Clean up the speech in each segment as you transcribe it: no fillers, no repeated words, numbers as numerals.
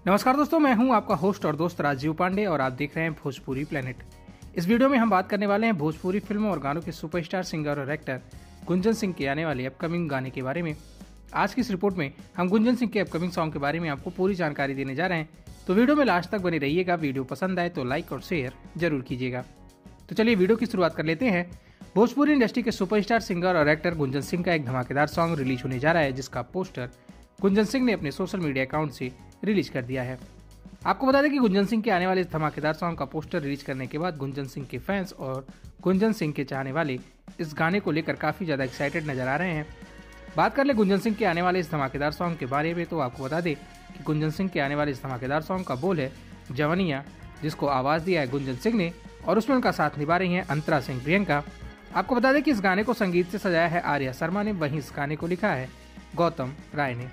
नमस्कार दोस्तों, मैं हूं आपका होस्ट और दोस्त राजीव पांडे और आप देख रहे हैं भोजपुरी प्लेनेट। इस वीडियो में हम बात करने वाले हैं भोजपुरी फिल्मों और गानों के सुपरस्टार सिंगर और एक्टर गुंजन सिंह के आने वाले अपकमिंग गाने के बारे में। आज की इस रिपोर्ट में हम गुंजन सिंह के अपकमिंग सॉन्ग के बारे में आपको पूरी जानकारी देने जा रहे हैं, तो वीडियो में लास्ट तक बने रहिएगा। वीडियो पसंद आए तो लाइक और शेयर जरूर कीजिएगा। तो चलिए वीडियो की शुरुआत कर लेते हैं। भोजपुरी इंडस्ट्री के सुपरस्टार सिंगर और एक्टर गुंजन सिंह का एक धमाकेदार सॉन्ग रिलीज होने जा रहा है, जिसका पोस्टर गुंजन सिंह ने अपने सोशल मीडिया अकाउंट से रिलीज कर दिया है। आपको बता दें कि गुंजन सिंह के आने वाले इस धमाकेदार सॉन्ग का पोस्टर रिलीज करने के बाद गुंजन सिंह के फैंस और गुंजन सिंह के चाहने वाले इस गाने को लेकर काफी ज्यादा एक्साइटेड नजर आ रहे हैं। बात कर ले गुंजन सिंह के आने वाले इस धमाकेदार सॉन्ग के बारे में, तो आपको बता दें कि गुंजन सिंह के आने वाले इस धमाकेदार सॉन्ग का बोल है जवानिया, जिसको आवाज दिया है गुंजन सिंह ने और उसमें उनका साथ निभा रही है अंतरा सिंह प्रियंका। आपको बता दें कि इस गाने को संगीत से सजाया है आर्या शर्मा ने, वहीं इस गाने को लिखा है गौतम राय ने।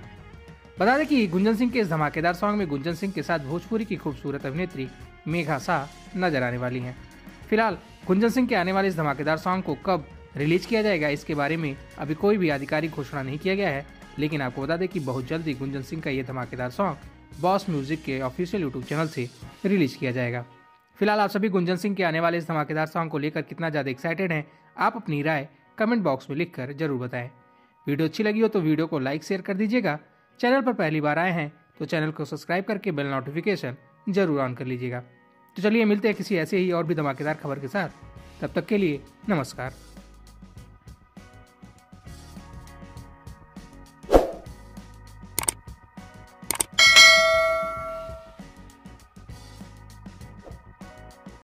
बता दें कि गुंजन सिंह के इस धमाकेदार सॉन्ग में गुंजन सिंह के साथ भोजपुरी की खूबसूरत अभिनेत्री मेघा शाह नजर आने वाली हैं। फिलहाल गुंजन सिंह के आने वाले इस धमाकेदार सॉन्ग को कब रिलीज किया जाएगा, इसके बारे में अभी कोई भी आधिकारिक घोषणा नहीं किया गया है, लेकिन आपको बता दें कि बहुत जल्दी गुंजन सिंह का ये धमाकेदार सॉन्ग बॉस म्यूजिक के ऑफिशियल यूट्यूब चैनल से रिलीज किया जाएगा। फिलहाल आप सभी गुंजन सिंह के आने वाले इस धमाकेदार सॉन्ग को लेकर कितना ज्यादा एक्साइटेड हैं, आप अपनी राय कमेंट बॉक्स में लिखकर जरूर बताएं। वीडियो अच्छी लगी हो तो वीडियो को लाइक शेयर कर दीजिएगा। चैनल पर पहली बार आए हैं तो चैनल को सब्सक्राइब करके बेल नोटिफिकेशन जरूर ऑन कर लीजिएगा। तो चलिए मिलते हैं किसी ऐसे ही और भी धमाकेदार खबर के साथ। तब तक के लिए नमस्कार।